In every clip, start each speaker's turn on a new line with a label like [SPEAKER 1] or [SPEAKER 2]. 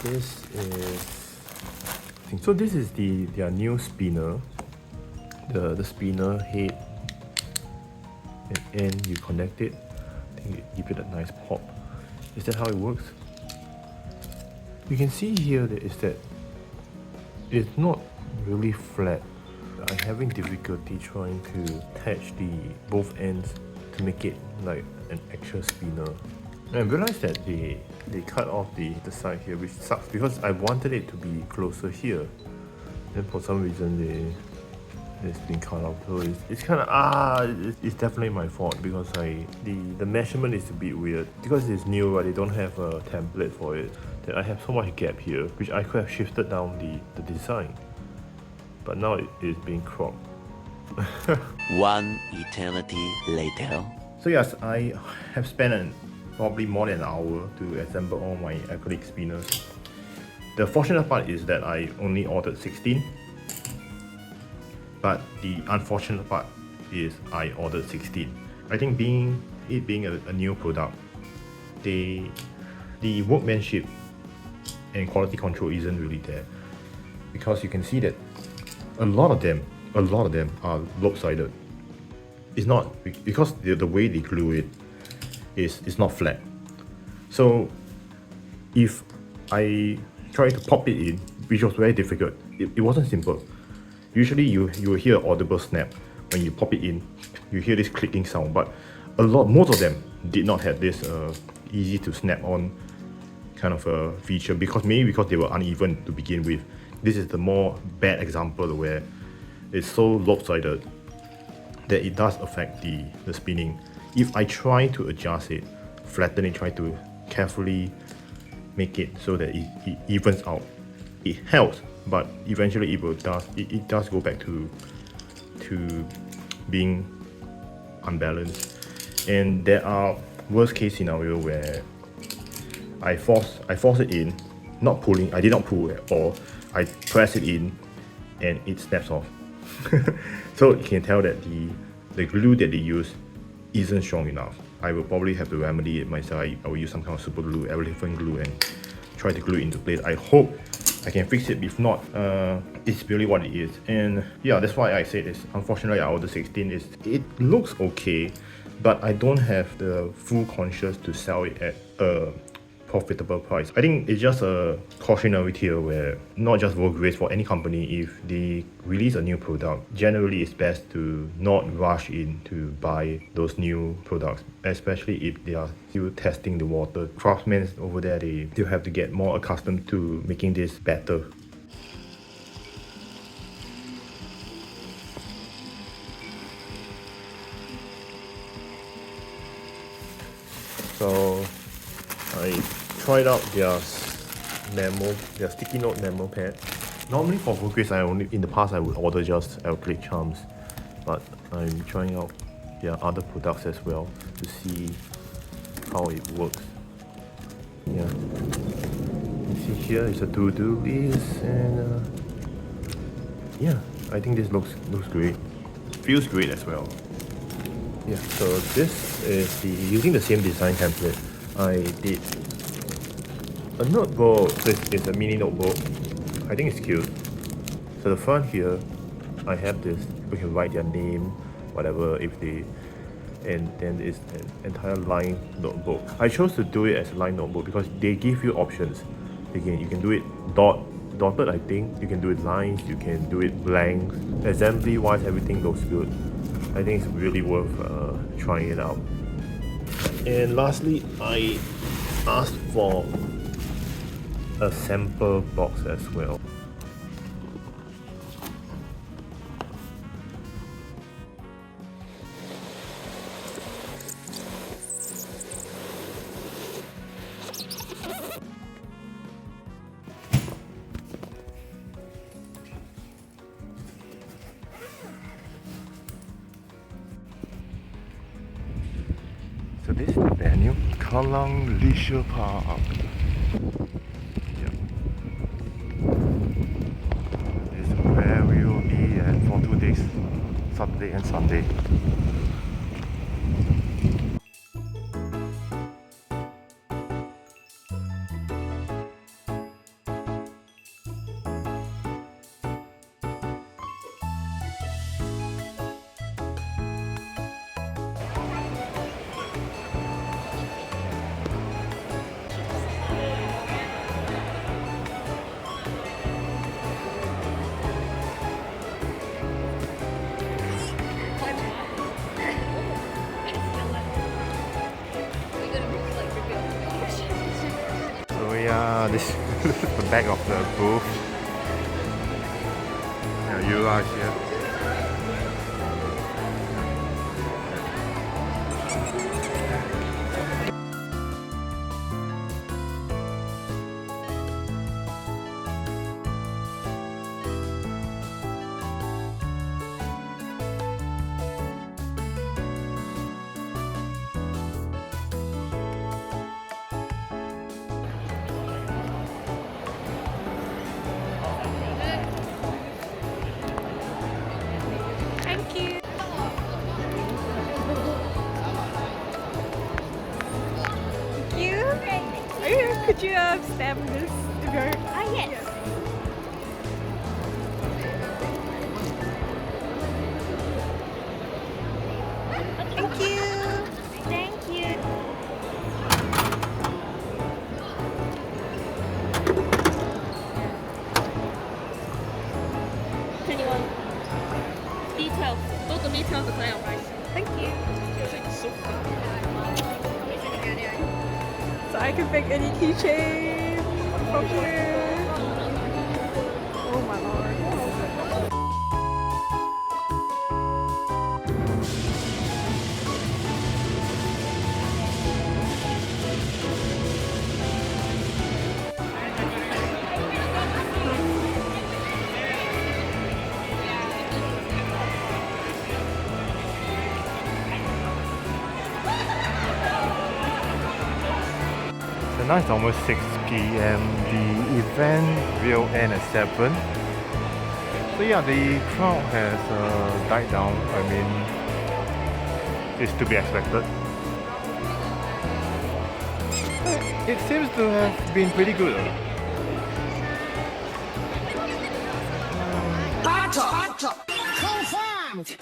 [SPEAKER 1] This is... So this is their new spinner. The spinner head. And you connect it. I think you give it a nice pop. Is that how it works? You can see here that it's not really flat. I'm having difficulty trying to attach both ends to make it like an actual spinner. And I realized that they cut off the side here, which sucks because I wanted it to be closer here. And for some reason it's been cut off. So it's kind of it's definitely my fault because the measurement is a bit weird. Because it's new, right, they don't have a template for it. That I have so much gap here, which I could have shifted down the design. But now it is being cropped.
[SPEAKER 2] One eternity later.
[SPEAKER 1] So yes, I have spent probably more than an hour to assemble all my acrylic spinners. The fortunate part is that I only ordered 16. But the unfortunate part is I ordered 16. I think it being a new product, the workmanship and quality control isn't really there. Because you can see that a lot of them are lopsided. It's not because the way they glue it is not flat. So if I try to pop it in, which was very difficult, it wasn't simple. Usually you will hear an audible snap when you pop it in. You hear this clicking sound, but most of them did not have this easy to snap on kind of a feature because they were uneven to begin with. This is the more bad example where it's so lopsided that it does affect the spinning. If I try to adjust it, flatten it, try to carefully make it so that it evens out, it helps, but eventually it does go back to being unbalanced. And there are worst case scenario where I force it in, not pulling. I did not pull at all. I press it in, and it snaps off. So you can tell that the glue that they use isn't strong enough. I will probably have to remedy it myself. I will use some kind of super glue, elephant glue, and try to glue it into place. I hope I can fix it. If not, it's really what it is. And yeah, that's why I said this. Unfortunately, I ordered 16. It looks okay, but I don't have the full conscience to sell it at a profitable price. I think it's just a cautionary tale where not just Vograce, for any company, if they release a new product, generally it's best to not rush in to buy those new products, especially if they are still testing the water. Craftsmen over there, they still have to get more accustomed to making this better. So I tried out their sticky note memopad. Normally for Vograce, in the past I would order just acrylic charms, but I'm trying out their other products as well to see how it works. Yeah, you see here is a to-do list, and yeah, I think this looks great. Feels great as well. Yeah, so this is using the same design template. I did a notebook. It's a mini notebook. I think it's cute. So the front here, I have this. People can write their name, whatever, and then it's an entire line notebook. I chose to do it as a line notebook because they give you options. You can do it dotted. I think you can do it lines. You can do it blanks. Assembly wise, everything looks good. I think it's really worth trying it out. And lastly, I asked for a sample box as well. So this is the venue, Kallang Leisure Park. This is where we will be for 2 days, Saturday and Sunday. This is the back of the booth. Yeah, you are here.
[SPEAKER 3] Thank you. Thank you. Could you stamp this to go?
[SPEAKER 4] Ah, yes.
[SPEAKER 3] Thank you.
[SPEAKER 4] Thank you. Details. Go to details to sign up, right?
[SPEAKER 3] Thank you. So I can pick any keychain from here. Oh my lord.
[SPEAKER 1] So now it's almost 6 p.m. The event will end at 7. So yeah, the crowd has died down. I mean, it's to be expected. But it seems to have been pretty good.
[SPEAKER 5] Confirmed!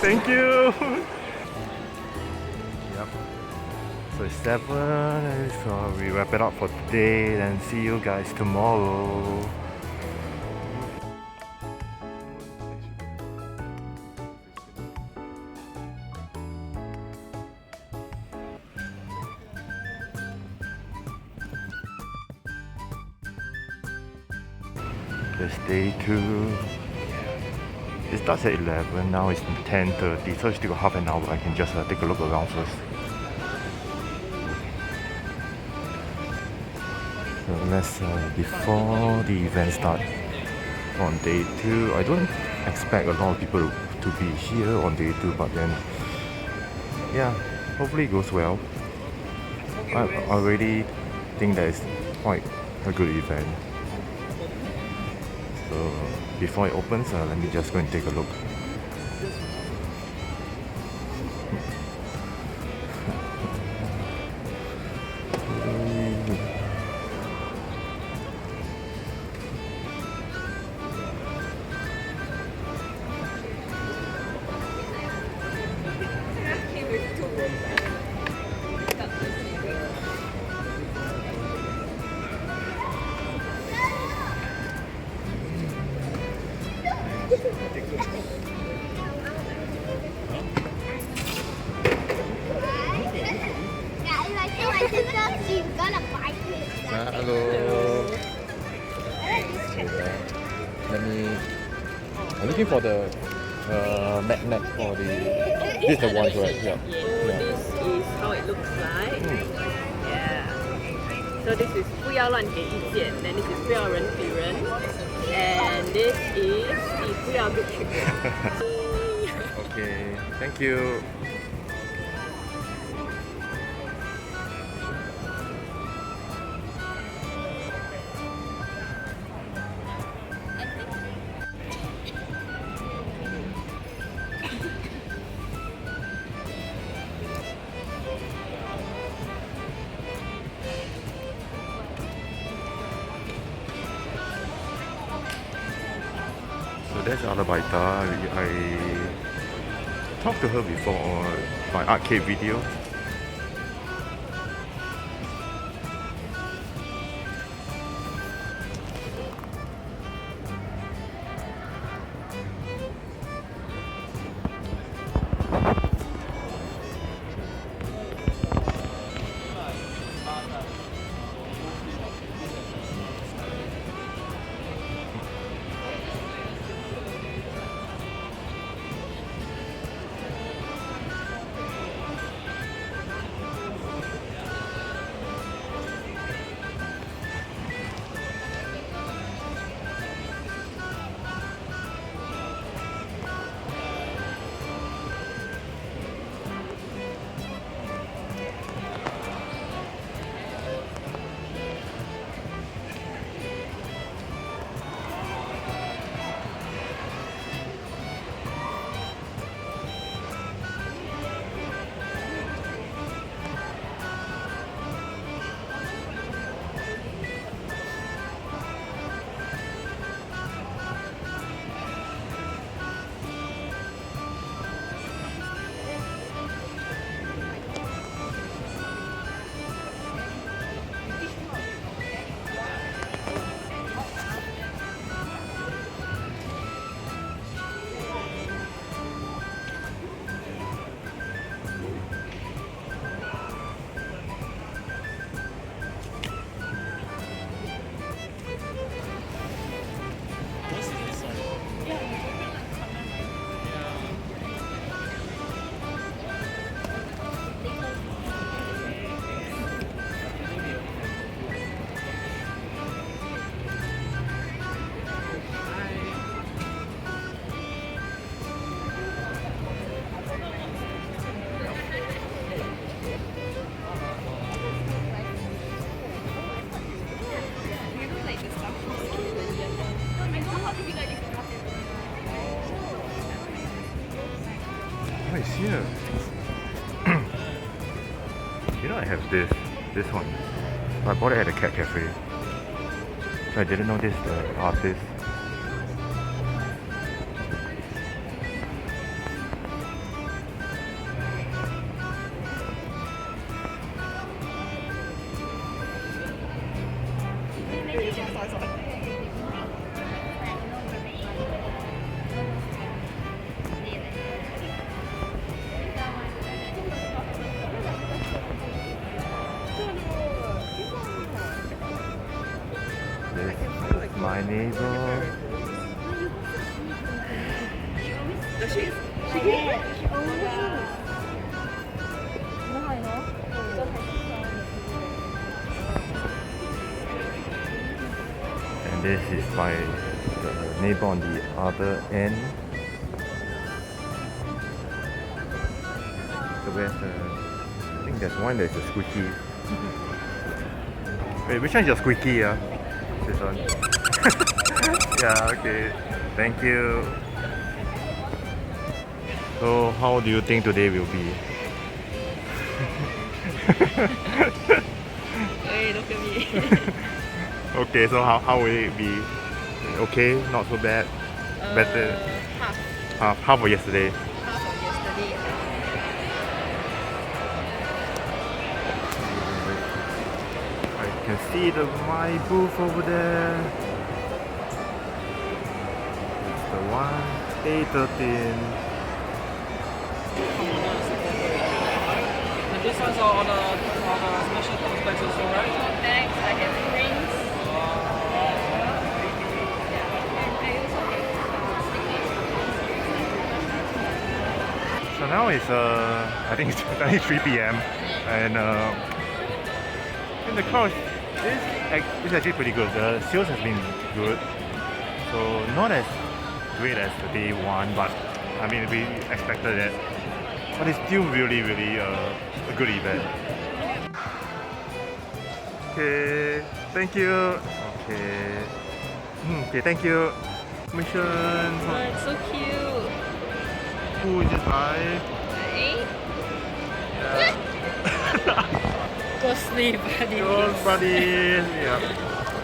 [SPEAKER 1] Thank you! Yep. So it's 7, so we wrap it up for today and see you guys tomorrow. It's day 2. It starts at 11, now it's 10:30, so it's still got half an hour. I can just take a look around first. So let's, before the event starts on day 2, I don't expect a lot of people to be here on day 2, but then, yeah, hopefully it goes well. I already think that it's quite a good event. So before it opens, let me just go and take a look. Hello. Let me. I'm looking for the magnet for the. This is the one, right? Yeah.
[SPEAKER 6] This is how it looks like. Yeah. So this is 不要乱给意见 then this is 不要人比人 and this is 你不要 group trip.
[SPEAKER 1] Okay. Thank you. So that's Alabaita. I talked to her before on my arcade video. Oh, it's here. You know, I have this one. I bought it at a cat cafe. So I didn't notice the artist. This is my neighbor.
[SPEAKER 6] Does she?
[SPEAKER 1] And this is my neighbor on the other end. So where's I think there's one that's a squeaky. Wait, which one is your squeaky? This one. Yeah, okay. Thank you. So how do you think today will be?
[SPEAKER 6] Hey, look at me.
[SPEAKER 1] Okay, so how will it be? Okay, not so bad. Better. Half of yesterday.
[SPEAKER 6] Half of yesterday.
[SPEAKER 1] I can see my booth over there. It's the one, A13.
[SPEAKER 5] And these ones are on a special specs also, right?
[SPEAKER 6] Thanks, I have drinks.
[SPEAKER 1] So now it's I think it's only 3 p.m. and the crowd is actually pretty good. The sales has been good, so not as great as the day one, but I mean we expected that. But it's still really a good event. Okay, thank you. Okay, okay, thank you. Mission.
[SPEAKER 6] Oh, it's so cute.
[SPEAKER 1] Who is it by?
[SPEAKER 6] Hey? Go sleep, buddy.
[SPEAKER 1] Yours, buddies. Yeah.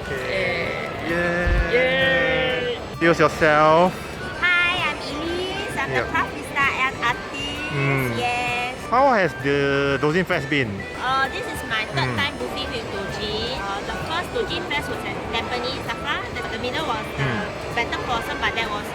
[SPEAKER 1] Okay. Yay.
[SPEAKER 6] Yay.
[SPEAKER 1] Introduce yourself.
[SPEAKER 3] Hi, I'm Elise. I'm
[SPEAKER 1] Yep.
[SPEAKER 3] the Craft.With.Stars artist.
[SPEAKER 1] Mm.
[SPEAKER 3] Yes.
[SPEAKER 1] How has the DoujinFes been?
[SPEAKER 3] This is my third time booking with Doujin. The first DoujinFes was at Japanese Safra. The middle was the Better Blossom, but that was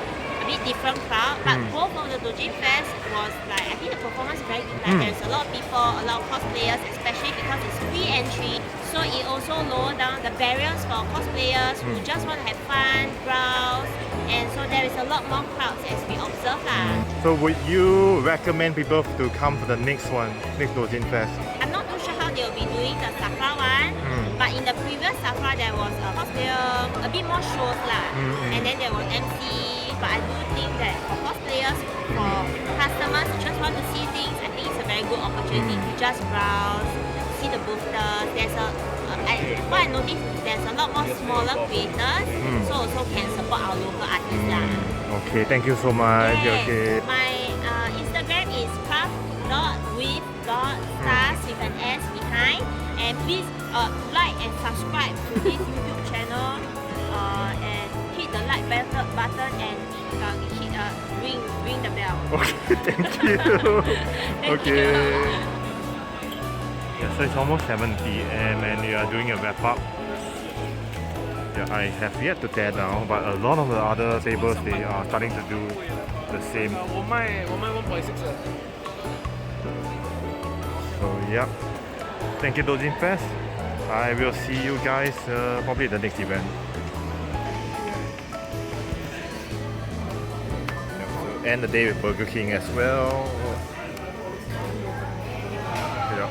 [SPEAKER 3] a bit different crowd. But both of the DoujinFes was like, I think the performance very good. Like there's a lot of people, a lot of cosplayers, especially because it's free entry. So it also lower down the barriers for cosplayers who just want to have fun, browse. And so there is a lot more crowds as we observe lah.
[SPEAKER 1] So would you recommend people to come for the next one, next DoujinFes?
[SPEAKER 3] I'm not too sure how they will be doing the Safra one, but in the previous Safra there was a cosplayer, a bit more shows lah, and then there was MC. But I do think that for cosplayers, for customers who just want to see things, I think it's a very good opportunity to just browse, see the boosters. There's what I noticed is there's a lot more smaller creators, so also can support our local artists lah.
[SPEAKER 1] Okay, thank you so much.
[SPEAKER 3] Yes.
[SPEAKER 1] Okay.
[SPEAKER 3] My Instagram is Craft.With.Stars with an S behind. And please like and subscribe to this YouTube channel and hit the like button and ring the bell.
[SPEAKER 1] Okay, thank you.
[SPEAKER 3] Thank
[SPEAKER 1] Okay.
[SPEAKER 3] you.
[SPEAKER 1] Yeah, so it's almost 7 p.m. and we are doing a wrap up. Yeah, I have yet to tear down, but a lot of the other tables they are starting to do the same.
[SPEAKER 5] 我卖1.6的。
[SPEAKER 1] So yeah, thank you DoujinFes. I will see you guys probably at the next event. Yeah, so end the day with Burger King as well. Yeah.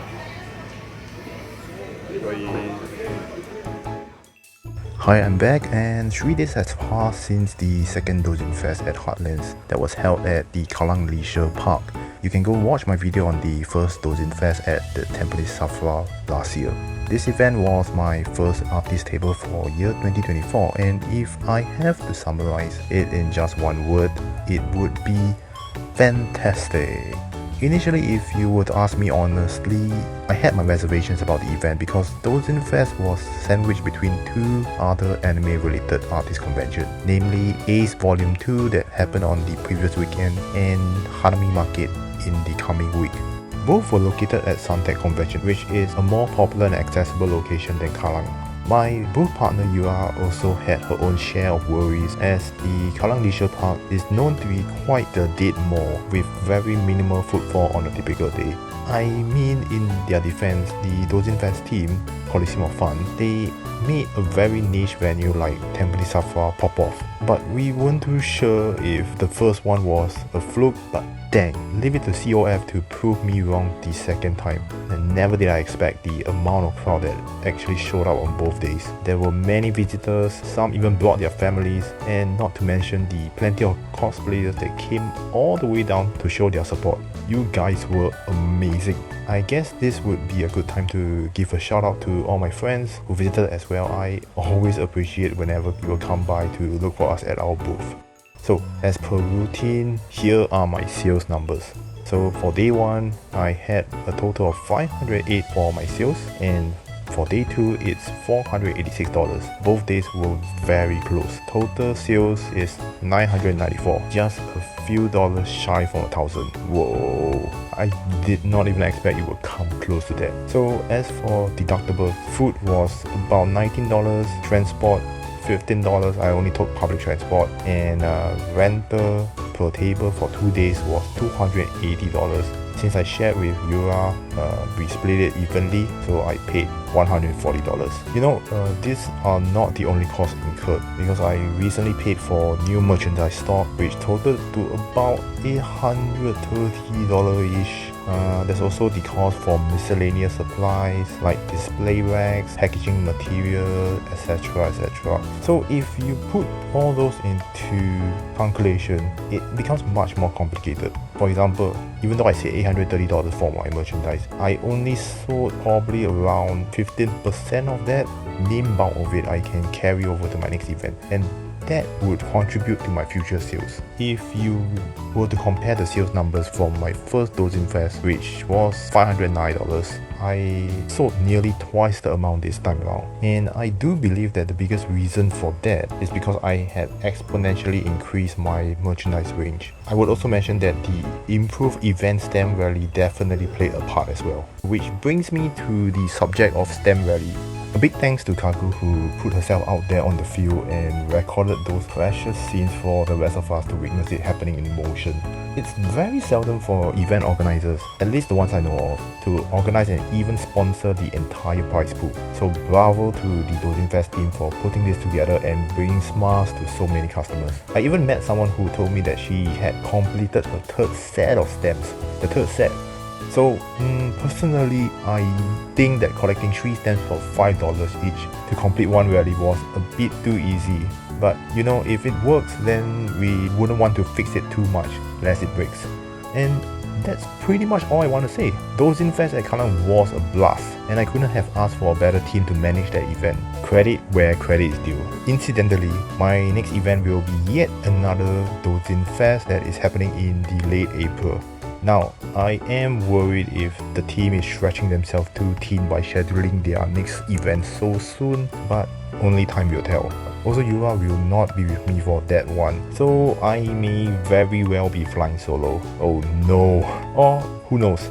[SPEAKER 1] Hi, I'm back, and 3 days has passed since the second DoujinFes at Heartlands that was held at the Kallang Leisure Park. You can go watch my video on the first DoujinFes at the Tampines Safra last year. This event was my first artist table for year 2024, and if I have to summarize it in just one word, it would be fantastic. Initially, if you were to ask me honestly, I had my reservations about the event because DoujinFes was sandwiched between two other anime-related artist conventions, namely Ace Volume 2 that happened on the previous weekend and Hanami Market in the coming week. Both were located at Suntec Convention, which is a more popular and accessible location than Kallang. My booth partner Yura also had her own share of worries as the Kallang Leisure Park is known to be quite the dead mall with very minimal footfall on a typical day. I mean, in their defense, the DoujinFes team, Coliseum of Fun, they made a very niche venue like Tampines Safra pop off. But we weren't too sure if the first one was a fluke, but dang, leave it to COF to prove me wrong the second time. And never did I expect the amount of crowd that actually showed up on both days. There were many visitors, some even brought their families, and not to mention the plenty of cosplayers that came all the way down to show their support. You guys were amazing. I guess this would be a good time to give a shout out to all my friends who visited as well. I always appreciate whenever people come by to look for us at our booth. So as per routine, here are my sales numbers. So for day 1, I had a total of 508 for my sales, and for day 2 it's $486. Both days were very close. Total sales is $994, just a few dollars shy from 1,000. Whoa, I did not even expect it would come close to that. So as for deductible, food was about $19, transport $15. I only took public transport, and rental per table for 2 days was $280. Since I shared with Yura, we split it evenly, so I paid $140. You know, these are not the only costs incurred, because I recently paid for new merchandise stock, which totaled to about $830-ish. There's also the cost for miscellaneous supplies like display racks, packaging material, etc. etc. So if you put all those into calculation, it becomes much more complicated. For example, even though I say $830 for my merchandise, I only sold probably around 15% of that. Main bulk of it I can carry over to my next event, and that would contribute to my future sales. If you were to compare the sales numbers from my first DoujinFes, which was $509, I sold nearly twice the amount this time around. And I do believe that the biggest reason for that is because I had exponentially increased my merchandise range. I would also mention that the improved event stem rally definitely played a part as well. Which brings me to the subject of stem rally. A big thanks to Kagu, who put herself out there on the field and recorded those precious scenes for the rest of us to witness it happening in motion. It's very seldom for event organizers, at least the ones I know of, to organize and even sponsor the entire prize pool. So bravo to the DoujinFes team for putting this together and bringing smiles to so many customers. I even met someone who told me that she had completed her third set of stamps. The third set. So personally, I think that collecting 3 stamps for $5 each to complete one rally was a bit too easy. But you know, if it works, then we wouldn't want to fix it too much lest it breaks. And that's pretty much all I want to say. DoujinFes at Kallang was a blast, and I couldn't have asked for a better team to manage that event. Credit where credit is due. Incidentally, my next event will be yet another DoujinFes that is happening in the late April. Now, I am worried if the team is stretching themselves too thin by scheduling their next event so soon, but only time will tell. Also, Yura will not be with me for that one, so I may very well be flying solo. Oh no. Or who knows,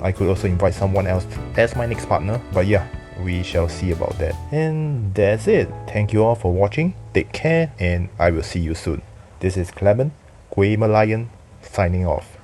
[SPEAKER 1] I could also invite someone else as my next partner, but yeah, we shall see about that. And that's it. Thank you all for watching, take care, and I will see you soon. This is Clement, Guimarayan, signing off.